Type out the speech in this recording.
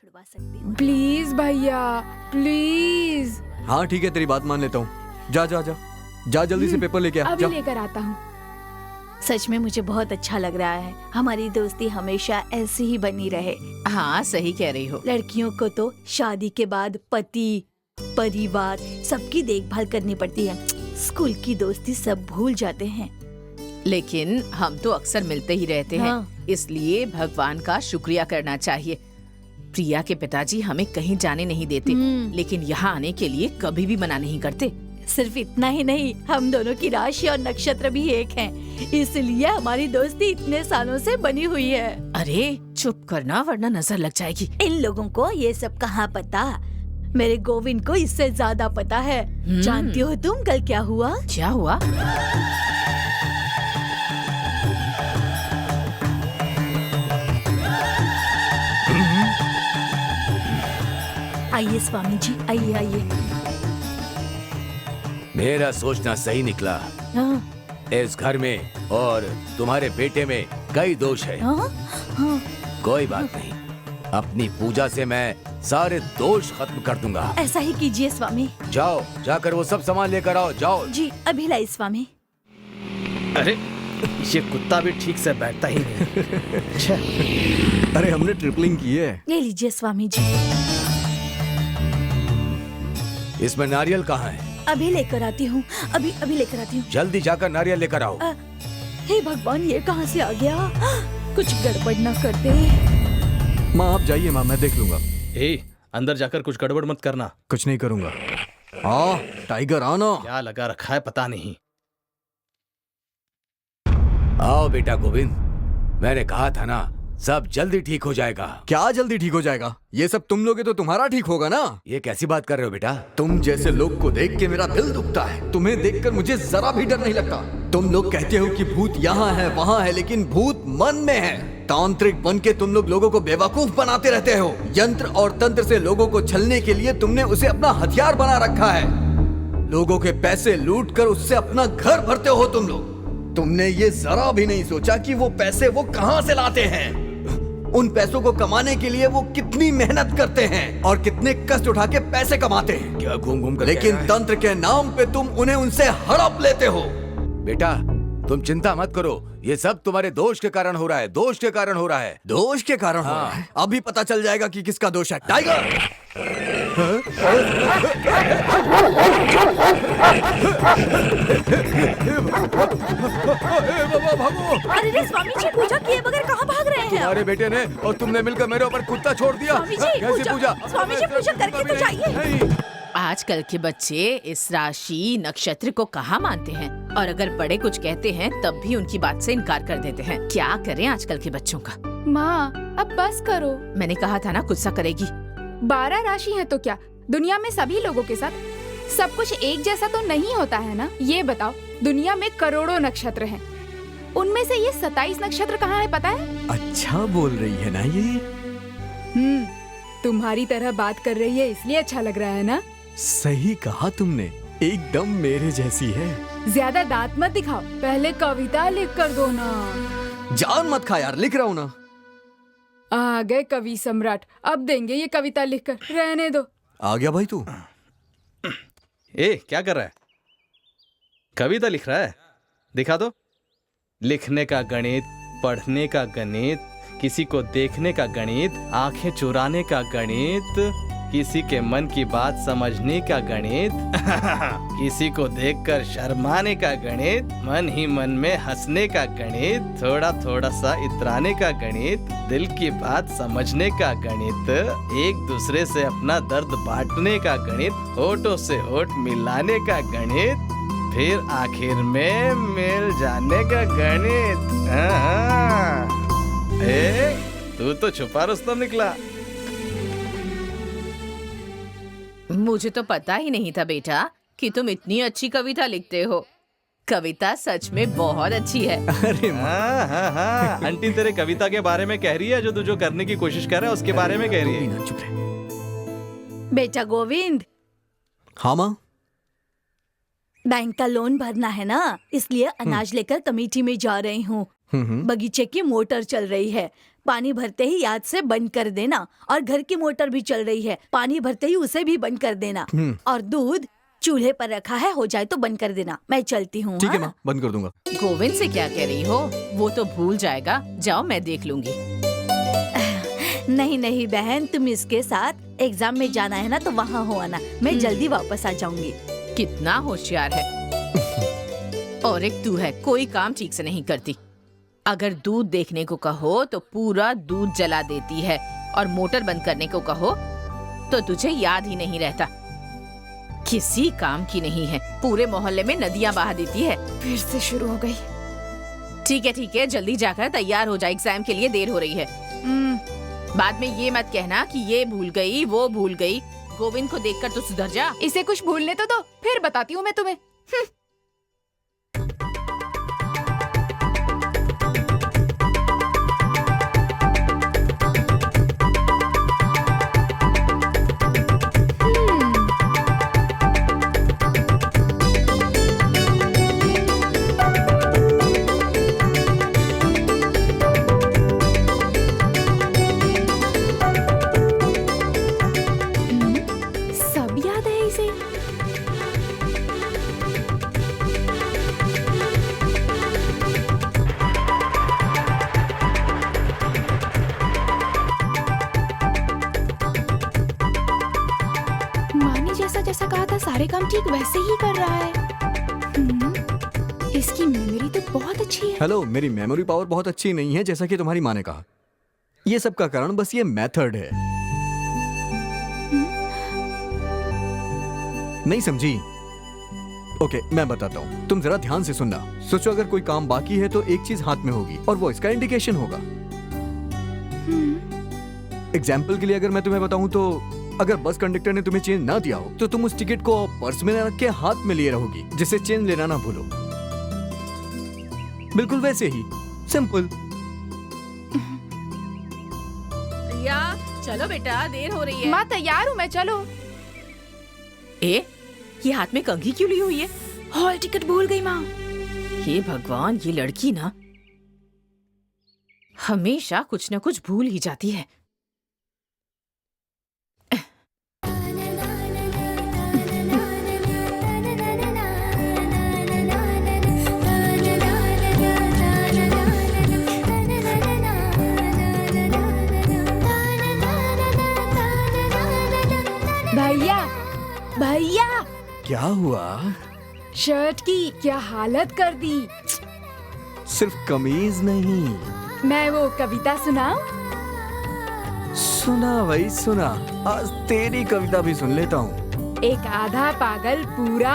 छुड़वा सकती हूँ। प्लीज भैया, प्लीज। हाँ ठीक है, तेरी बात मान लेता हूँ। जा जा जा जा, जल्दी से पेपर लेके आ। अभी जा। लेकर आता हूँ। सच में मुझे बहुत अच्छा लग रहा है। हमारी दोस्ती हमेशा ऐसी ही बनी रहे। हाँ सही कह रही हो। लड़कियों को तो शादी के बाद पति, परिवार, सबकी देखभाल करनी पड़ती है। स्कूल की दोस्ती सब भूल जाते हैं। लेकिन हम तो अक्सर मिलते ही रहते हैं। हाँ। इसलिए भगवान का शुक्रिया करना चाहिए। प्रिया के पिताजी हमें कहीं जाने नहीं देते, लेकिन यहाँ आने के लिए कभी भी मना नहीं करते। सिर्फ इतना ही नहीं, हम दोनों की राशि और नक्षत्र भी एक हैं। इसलिए हमारी दोस्ती इतने सालों से बनी हुई है। अरे चुप करना वरना नजर लग जाएगी। इन लोगों को ये सब कहाँ पता? मेरे गोविंद को इससे ज्यादा पता है। जानती हो तुम कल क्या हुआ? क्या हुआ? आइए स्वामी जी, आइए आइए। मेरा सोचना सही निकला। हाँ, इस घर में और तुम्हारे बेटे में कई दोष है। हाँ, हाँ। कोई बात नहीं, अपनी पूजा से मैं सारे दोष खत्म कर दूंगा। ऐसा ही कीजिए स्वामी जाओ, जाकर वो सब सामान लेकर आओ। जाओ जी। अभी लाई स्वामी। अरे ये कुत्ता भी ठीक से बैठता ही नहीं। अच्छा, अरे हमने ट्रिपलिंग की है। ले लीजिए स्वामी जी। इसमें नारियल कहाँ है? अभी लेकर आती हूँ। अभी अभी लेकर आती हूँ। जल्दी जाकर नारियल लेकर आओ। हे भगवान, ये कहाँ से आ गया? कुछ गड़बड़ ना कर दे। माँ आप जाइए, माँ मैं देख लूंगा। ए, अंदर जाकर कुछ गड़बड़ मत करना। कुछ नहीं करूंगा। टाइगर आना। क्या लगा रखा है पता नहीं। आओ बेटा गोविंद, मैंने कहा था ना, सब जल्दी ठीक हो जाएगा। क्या जल्दी ठीक हो जाएगा? ये सब तुम लोगे तो तुम्हारा ठीक होगा ना। ये कैसी बात कर रहे हो बेटा? तुम जैसे लोग को देख के मेरा दिल दुखता है। तुम्हें देखकर मुझे जरा भी डर नहीं लगता। तुम लोग कहते हो कि भूत यहाँ है वहाँ है, लेकिन भूत मन में है। तांत्रिक बन के तुम लोगों को बेवकूफ बनाते रहते हो। यंत्र और तंत्र से लोगों को छलने के लिए तुमने उसे अपना हथियार बना रखा है। लोगों के पैसे लूट कर उससे अपना घर भरते हो तुम लोग। तुमने ये जरा भी नहीं सोचा कि वो पैसे वो कहाँ से लाते हैं। उन पैसों को कमाने के लिए वो कितनी मेहनत करते हैं और कितने कष्ट उठा के पैसे कमाते हैं। क्या घूम घूम कर लेकिन कह रहा है? तंत्र के नाम पे तुम उन्हें उनसे हड़प लेते हो। बेटा तुम चिंता मत करो, ये सब तुम्हारे दोष के कारण हो रहा है। दोष के कारण हो रहा है। दोष के कारण हो रहा है। अभी पता चल जाएगा कि किसका दोष है। टाइगर अरे रे स्वामी जी, पूजा किए बगैर कहाँ भाग रहे हैं? तुम्हारे बेटे ने और तुमने मिलकर मेरे ऊपर कुत्ता छोड़ दिया। स्वामी जी, कैसी पूजा? स्वामी जी, पूजा करके तो जाइए। नहीं। आजकल के बच्चे इस राशि नक्षत्र को कहाँ मानते हैं, और अगर बड़े कुछ कहते हैं तब भी उनकी बात से इनकार कर देते हैं। क्या करें आजकल के बच्चों का? माँ अब बस करो। मैंने कहा था ना गुस्सा करेगी। 12 राशि है तो क्या दुनिया में सभी लोगों के साथ सब कुछ एक जैसा तो नहीं होता है ना? ये बताओ, दुनिया में करोड़ों नक्षत्र हैं, उनमें से ये 27 नक्षत्र कहाँ है पता है? अच्छा बोल रही है ना ये। तुम्हारी तरह बात कर रही है इसलिए अच्छा लग रहा है ना? सही कहा तुमने, एकदम मेरे जैसी है। ज्यादा दांत मत दिखाओ, पहले कविता लिख कर दो ना। जान मत खा यार, लिख रहा हूँ ना। आ गए कवि सम्राट, अब देंगे ये कविता लिखकर, रहने दो। आ गया भाई तू। ए क्या कर रहा है? कविता लिख रहा है? दिखा दो। लिखने का गणित, पढ़ने का गणित, किसी को देखने का गणित, आंखें चुराने का गणित, किसी के मन की बात समझने का गणित, किसी को देखकर शर्माने का गणित, मन ही मन में हंसने का गणित, थोड़ा थोड़ा सा इतराने का गणित, दिल की बात समझने का गणित, एक दूसरे से अपना दर्द बांटने का गणित, होठों से होठ मिलाने का गणित, फिर आखिर में मिल जाने का गणित। तू तो छुपा रुस्तम निकला। मुझे तो पता ही नहीं था बेटा कि तुम इतनी अच्छी कविता लिखते हो। कविता सच में बहुत अच्छी है। अरे हाँ, आंटी तेरे कविता के बारे में कह रही है, जो तू जो करने की कोशिश कर रहा है उसके बारे में कह रही है। चुप रहे। बेटा गोविंद, हाँ माँ। बैंक का लोन भरना है ना, इसलिए अनाज लेकर कमेटी में जा रही हूँ। बगीचे की मोटर चल रही है, पानी भरते ही याद से बंद कर देना, और घर की मोटर भी चल रही है, पानी भरते ही उसे भी बंद कर देना, और दूध चूल्हे पर रखा है, हो जाए तो बंद कर देना। मैं चलती हूँ। ठीक है हाँ? माँ, बंद कर दूंगा। गोविंद से क्या कह रही हो? वो तो भूल जाएगा। जाओ, मैं देख लूंगी। नहीं नहीं बहन, तुम इसके साथ एग्जाम में जाना है ना, तो वहाँ हो आना। मैं जल्दी वापस आ जाऊंगी। कितना होशियार है। और एक तू है, कोई काम ठीक से नहीं करती। अगर दूध देखने को कहो तो पूरा दूध जला देती है, और मोटर बंद करने को कहो तो तुझे याद ही नहीं रहता। किसी काम की नहीं है, पूरे मोहल्ले में नदियां बहा देती है। फिर से शुरू हो गई। ठीक है, जल्दी जाकर तैयार हो जा, एग्जाम के लिए देर हो रही है। बाद में ये मत कहना कि ये भूल गई, वो भूल गई। गोविंद को देखकर तो सुधर जा। इसे कुछ भूलने तो दो, फिर बताती हूँ मैं तुम्हें। सब याद है इसे। माँ ने जैसा जैसा कहा था सारे काम ठीक वैसे ही कर रहा है। इसकी मेमोरी तो बहुत अच्छी है। हेलो, मेरी मेमोरी पावर बहुत अच्छी नहीं है, जैसा कि तुम्हारी माँ ने कहा। ये सब का कारण बस ये मेथड है। नहीं समझी? ओके, मैं बताता हूँ, तुम जरा ध्यान से सुनना। सोचो, अगर कोई काम बाकी है तो एक चीज हाथ में होगी, और वो इसका इंडिकेशन होगा। एग्जाम्पल के लिए अगर मैं तुम्हें बताऊं तो अगर बस कंडक्टर ने तुम्हें चेंज ना दिया हो तो तुम उस टिकट को पर्स में रख के हाथ में लिए रहोगी, जिससे चेंज लेना ना भूलो। बिल्कुल वैसे ही सिंपल। प्रिया, चलो बेटा, देर हो रही है। माँ तैयार हूँ मैं, चलो। ये हाथ में कंघी क्यों ली हुई है? हॉल टिकट भूल गई माँ। हे भगवान, ये लड़की ना हमेशा कुछ न कुछ भूल ही जाती है। भैया भैया, क्या हुआ? शर्ट की क्या हालत कर दी। सिर्फ कमीज नहीं, मैं वो कविता सुनाऊं? सुना भाई सुना। आज तेरी कविता भी सुन लेता हूँ। एक आधा पागल पूरा